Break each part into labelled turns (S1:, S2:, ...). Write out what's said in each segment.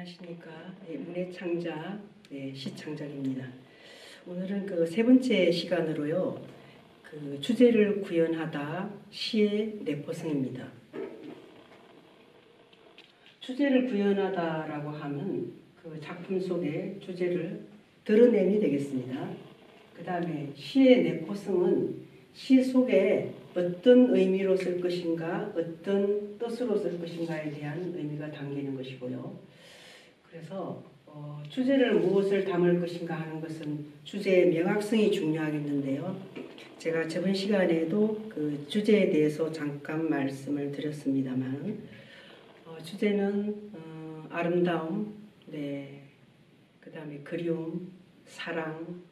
S1: 안녕하십니까. 문해창작 시창작입니다. 오늘은 그 세 번째 시간으로요. 그 주제를 구현하다 시의 내포성입니다. 주제를 구현하다라고 하면 그 작품 속의 주제를 드러냄이 되겠습니다. 그 다음에 시의 내포성은 시 속에 어떤 의미로 쓸 것인가, 어떤 뜻으로 쓸 것인가에 대한 의미가 담기는 것이고요. 그래서 주제를 무엇을 담을 것인가 하는 것은 주제의 명확성이 중요하겠는데요. 제가 저번 시간에도 그 주제에 대해서 잠깐 말씀을 드렸습니다만 주제는 아름다움, 그 다음에 그리움, 사랑,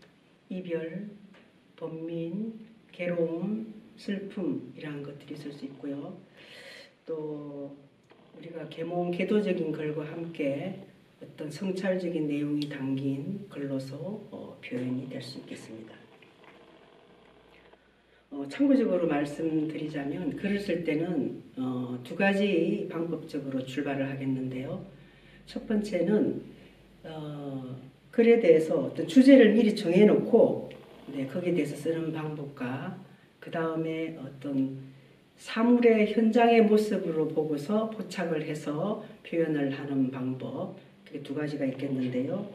S1: 이별, 번민, 괴로움, 슬픔이라는 것들이 있을 수 있고요. 또 우리가 계몽계도적인 글과 함께 어떤 성찰적인 내용이 담긴 글로서 표현이 될 수 있겠습니다. 참고적으로 말씀드리자면 글을 쓸 때는 두 가지 방법적으로 출발을 하겠는데요. 첫 번째는 글에 대해서 어떤 주제를 미리 정해놓고 거기에 대해서 쓰는 방법과 그 다음에 어떤 사물의 현장의 모습으로 보고서 포착을 해서 표현을 하는 방법, 그게 두 가지가 있겠는데요.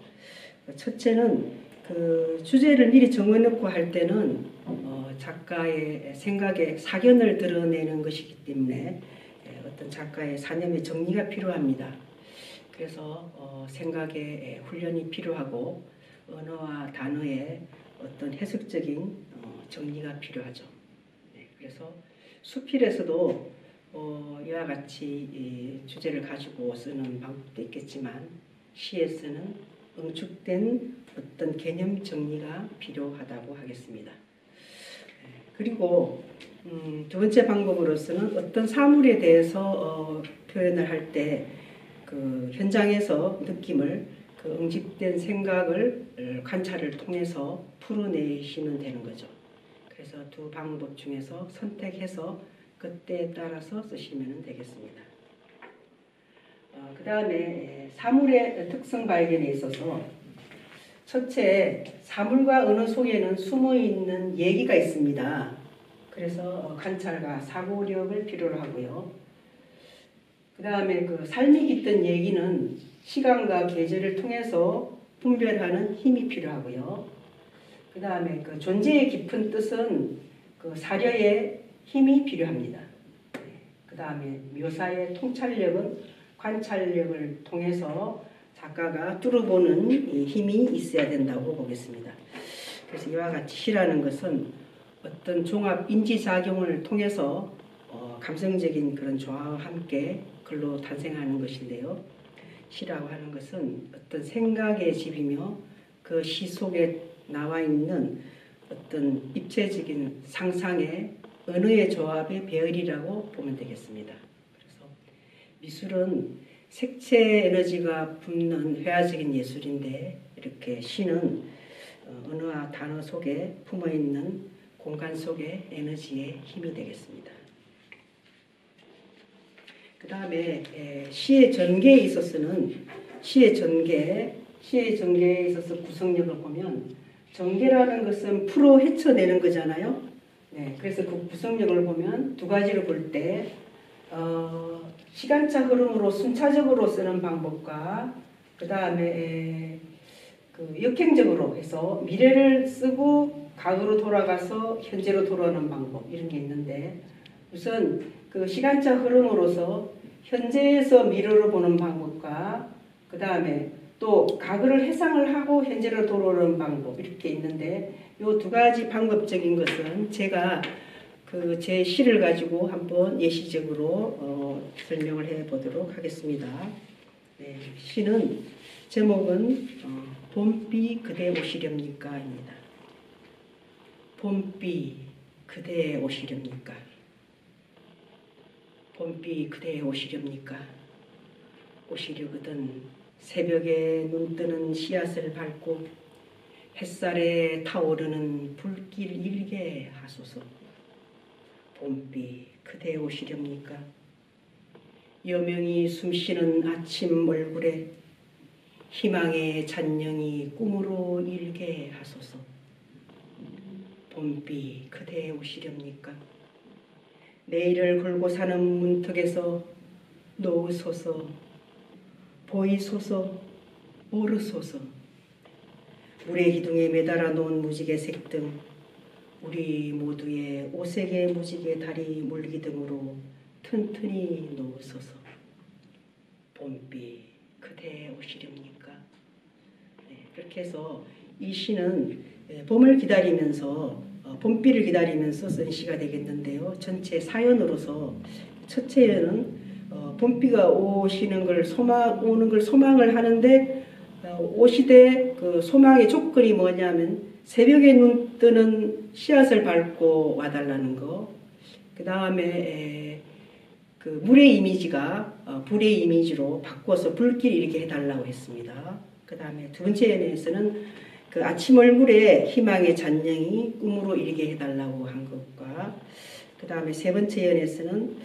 S1: 첫째는 그 주제를 미리 정해놓고 할 때는 작가의 생각에 사견을 드러내는 것이기 때문에 어떤 작가의 사념의 정리가 필요합니다. 그래서 생각의 훈련이 필요하고 언어와 단어의 어떤 해석적인 정리가 필요하죠. 그래서 수필에서도 이와 같이 주제를 가지고 쓰는 방법도 있겠지만 시에서는 응축된 어떤 개념 정리가 필요하다고 하겠습니다. 그리고 두 번째 방법으로서는 어떤 사물에 대해서 표현을 할 때 그 현장에서 느낌을 그 응집된 생각을 관찰을 통해서 풀어내시면 되는 거죠. 그래서 두 방법 중에서 선택해서 그때에 따라서 쓰시면 되겠습니다. 그 다음에 사물의 특성 발견에 있어서 첫째, 사물과 언어 속에는 숨어있는 얘기가 있습니다. 그래서 관찰과 사고력을 필요로 하고요. 그 다음에 그 삶이 깃든 얘기는 시간과 계절을 통해서 분별하는 힘이 필요하고요. 그 다음에 그 존재의 깊은 뜻은 그 사려의 힘이 필요합니다. 그 다음에 묘사의 통찰력은 관찰력을 통해서 작가가 뚫어보는 힘이 있어야 된다고 보겠습니다. 그래서 이와 같이 시라는 것은 어떤 종합 인지작용을 통해서 감성적인 그런 조화와 함께 글로 탄생하는 것인데요. 시라고 하는 것은 어떤 생각의 집이며 그 시 속에 나와 있는 어떤 입체적인 상상의 언어의 조합의 배열이라고 보면 되겠습니다. 그래서 미술은 색채 에너지가 붓는 회화적인 예술인데 이렇게 시는 언어와 단어 속에 품어있는 공간 속의 에너지의 힘이 되겠습니다. 그 다음에 시의 전개에 있어서는 시의 전개에 있어서 구성력을 보면 전개라는 것은 풀어 헤쳐내는 거잖아요. 그래서 그 구성력을 보면 두 가지로 볼 때 시간차 흐름으로 순차적으로 쓰는 방법과 그 다음에 그 역행적으로 해서 미래를 쓰고 과거로 돌아가서 현재로 돌아오는 방법 이런 게 있는데 우선 그 시간차 흐름으로서 현재에서 미래로 보는 방법과 그 다음에 또 과거를 해상을 하고 현재로 돌아오는 방법 이렇게 있는데 이 두 가지 방법적인 것은 제가 그 제 시를 가지고 한번 예시적으로 설명을 해 보도록 하겠습니다. 시는 제목은 봄비 그대 오시렵니까 입니다. 봄비 그대 오시렵니까? 봄비 그대 오시렵니까? 오시려거든 새벽에 눈뜨는 씨앗을 밟고 햇살에 타오르는 불길 일게 하소서. 봄비 그대 오시렵니까? 여명이 숨쉬는 아침 얼굴에 희망의 잔영이 꿈으로 일게 하소서. 봄비 그대 오시렵니까? 내일을 걸고 사는 문턱에서 놓으소서. 보이소서. 오르소서. 물의 기둥에 매달아 놓은 무지개 색등, 우리 모두의 오색의 무지개 다리 물기둥으로 튼튼히 놓으소서. 봄비 그대 오시렵니까? 네, 그렇게 해서 이 시는 봄을 기다리면서 봄비를 기다리면서 쓴 시가 되겠는데요. 전체 사연으로서 첫째는 봄비가 오시는 걸 오는 걸 소망을 하는데 오시되 그 소망의 조건이 뭐냐면 새벽에 눈 뜨는 씨앗을 밟고 와달라는 거. 그 다음에 그 물의 이미지가 불의 이미지로 바꿔서 불길 이렇게 해달라고 했습니다. 그 다음에 두 번째 연에서는 그 아침 얼굴에 희망의 잔영이 꿈으로 이르게 해달라고 한 것과 그 다음에 세 번째 연에서는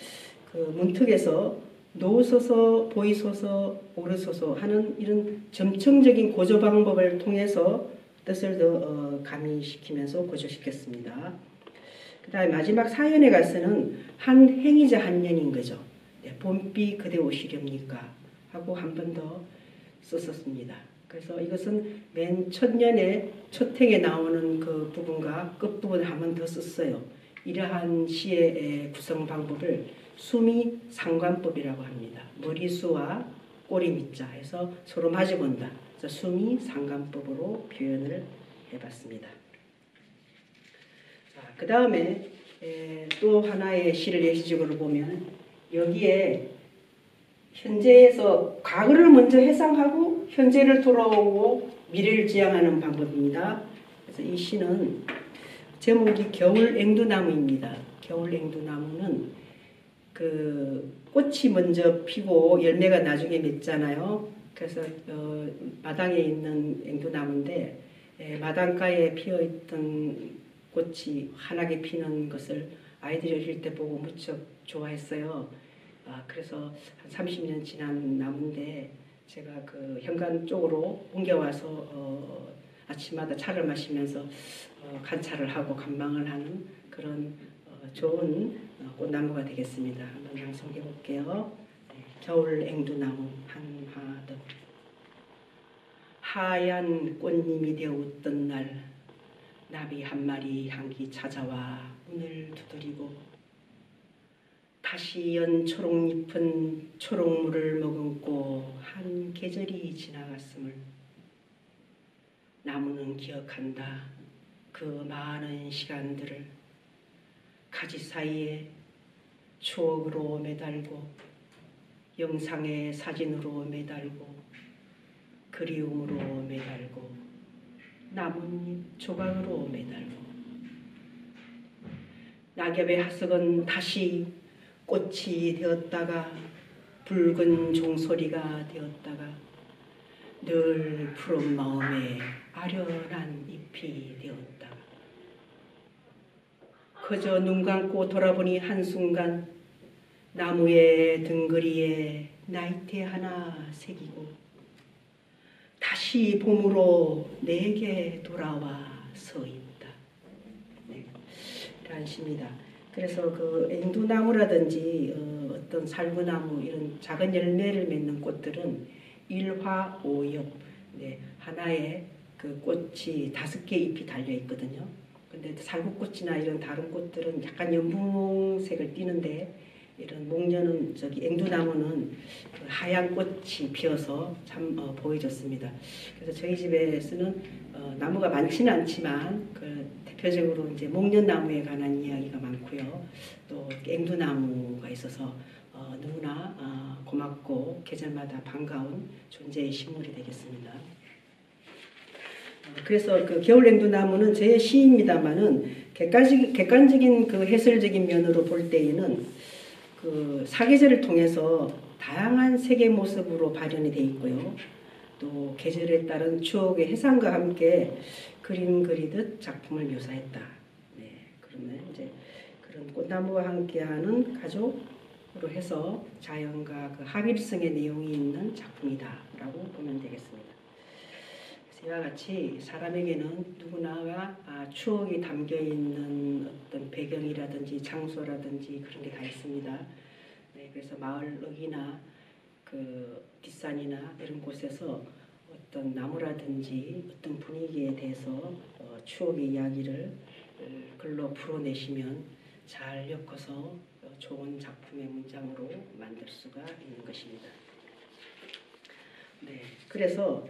S1: 그 문턱에서 놓으소서 보이소서 오르소서 하는 이런 점층적인 고조 방법을 통해서 뜻을 더 가미시키면서 고조시켰습니다. 그 다음에 마지막 사연에 가서는 한 행이자 한 년인 거죠. 네, 봄비 그대 오시렵니까? 하고 한 번 더 썼었습니다. 그래서 이것은 맨 첫 년에 첫 행에 나오는 그 부분과 끝부분을 한 번 더 썼어요. 이러한 시의 구성 방법을 수미 상관법이라고 합니다. 머리수와 꼬리 밑자 해서 서로 마주본다. 그래서 수미 상관법으로 표현을 해봤습니다. 그 다음에 또 하나의 시를 예시적으로 보면 여기에 현재에서 과거를 먼저 해상하고 현재를 돌아오고 미래를 지향하는 방법입니다. 그래서 이 시는 제목이 겨울앵두나무입니다. 겨울앵두나무는 그 꽃이 먼저 피고 열매가 나중에 맺잖아요. 그래서 마당에 있는 앵두나무인데 마당가에 피어있던 꽃이 환하게 피는 것을 아이들이 어릴 때 보고 무척 좋아했어요. 그래서 한 30년 지난 나무인데 제가 그 현관 쪽으로 옮겨와서 아침마다 차를 마시면서 관찰을 하고 감망을 하는 그런 좋은 꽃나무가 되겠습니다. 한번 낭송해 볼게요. 네, 겨울앵두나무 한화덕. 하얀 꽃님이 되어 웃던 날 나비 한 마리 향기 찾아와 문을 두드리고 다시 연 초록잎은 초록물을 머금고 한 계절이 지나갔음을 나무는 기억한다. 그 많은 시간들을 가지 사이에 추억으로 매달고 영상의 사진으로 매달고 그리움으로 매달고 나뭇잎 조각으로 매달고 낙엽의 하석은 다시 꽃이 되었다가 붉은 종소리가 되었다가 늘 푸른 마음에 아련한 잎이 되었다가 그저 눈 감고 돌아보니 한순간 나무의 등거리에 나이테 하나 새기고 다시 봄으로 내게 돌아와 서 있다. 네, 이런 시입니다. 그래서 그 앵두나무라든지 어떤 살구나무 이런 작은 열매를 맺는 꽃들은 일화오엽, 네, 하나에 그 꽃이 5개 잎이 달려 있거든요. 근데 살구꽃이나 이런 다른 꽃들은 약간 연분홍색을 띠는데 이런 목련은 저기 앵두나무는 그 하얀 꽃이 피어서 참 보여줬습니다. 그래서 저희 집에서는 나무가 많지는 않지만 그 대표적으로 이제 목련나무에 관한 이야기가 많고요. 또 앵두나무가 있어서 누구나 고맙고 계절마다 반가운 존재의 식물이 되겠습니다. 그래서 그 겨울앵두나무는 제 시입니다만은 객관적인 그 해설적인 면으로 볼 때에는 그 사계절을 통해서 다양한 색의 모습으로 발현이 되어 있고요. 또 계절에 따른 추억의 해상과 함께 그림 그리듯 작품을 묘사했다. 네, 그러면 이제 그런 꽃나무와 함께하는 가족으로 해서 자연과 그 합일성의 내용이 있는 작품이다라고 보면 되겠습니다. 이와 같이 사람에게는 누구나가 추억이 담겨 있는 어떤 배경이라든지 장소라든지 그런 게 다 있습니다. 네, 그래서 마을역이나 그 뒷산이나 이런 곳에서 어떤 나무라든지 어떤 분위기에 대해서 추억의 이야기를 글로 풀어내시면 잘 엮어서 좋은 작품의 문장으로 만들 수가 있는 것입니다. 네, 그래서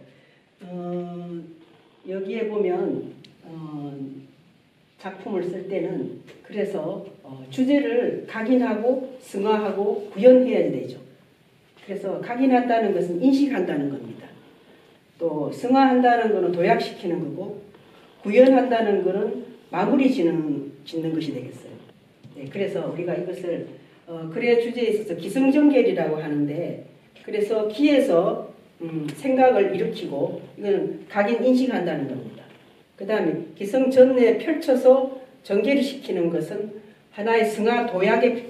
S1: 여기에 보면 작품을 쓸 때는 그래서 주제를 각인하고 승화하고 구현해야 되죠. 그래서 각인한다는 것은 인식한다는 겁니다. 또 승화한다는 것은 도약시키는 거고 구현한다는 것은 마무리 짓는 것이 되겠어요. 네, 그래서 우리가 이것을 글의 주제에 있어서 기승전결이라고 하는데 그래서 기에서 생각을 일으키고 이건 각인 인식한다는 겁니다. 그 다음에 기승전에 펼쳐서 전개를 시키는 것은 하나의 승화 도약에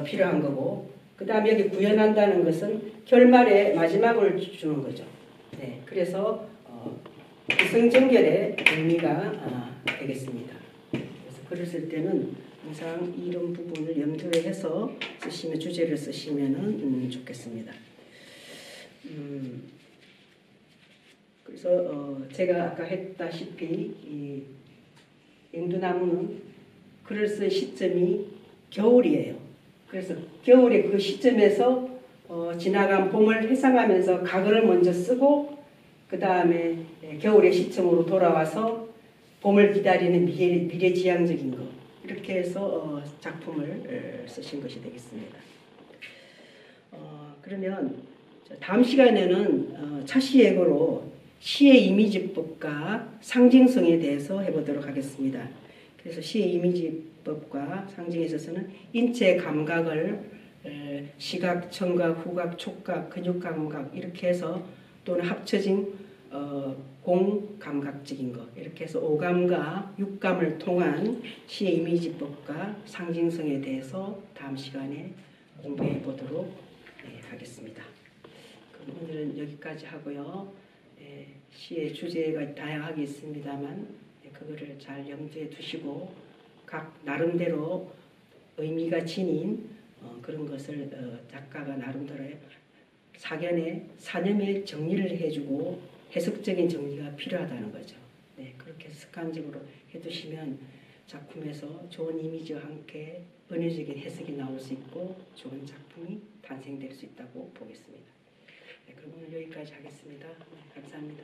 S1: 필요한 거고 그 다음에 여기 구현한다는 것은 결말에 마지막을 주는 거죠. 네, 그래서 기승전결의 의미가 되겠습니다. 그래서 글을 쓸 때는 항상 이런 부분을 염두에 해서 쓰시면 주제를 쓰시면 좋겠습니다. 그래서 제가 아까 했다시피 이 앵두나무는 글을 쓴 시점이 겨울이에요. 그래서 겨울의 그 시점에서 지나간 봄을 회상하면서 가글을 먼저 쓰고 그 다음에 겨울의 시점으로 돌아와서 봄을 기다리는 미래지향적인 것 이렇게 해서 작품을 쓰신 것이 되겠습니다. 그러면 다음 시간에는 차시예고로 시의 이미지법과 상징성에 대해서 해보도록 하겠습니다. 그래서 시의 이미지법과 상징에 있어서는 인체 감각을 시각, 청각, 후각, 촉각, 근육감각 이렇게 해서 또는 합쳐진 공감각적인 것 이렇게 해서 오감과 육감을 통한 시의 이미지법과 상징성에 대해서 다음 시간에 공부해 보도록 하겠습니다. 그럼 오늘은 여기까지 하고요. 시의 주제가 다양하게 있습니다만 그거를 잘 염두에 두시고 각 나름대로 의미가 지닌 그런 것을 작가가 나름대로 사념의 정리를 해주고 해석적인 정리가 필요하다는 거죠. 네, 그렇게 습관적으로 해두시면 작품에서 좋은 이미지와 함께 은유적인 해석이 나올 수 있고 좋은 작품이 탄생될 수 있다고 보겠습니다. 네, 그럼 오늘 여기까지 하겠습니다. 네, 감사합니다.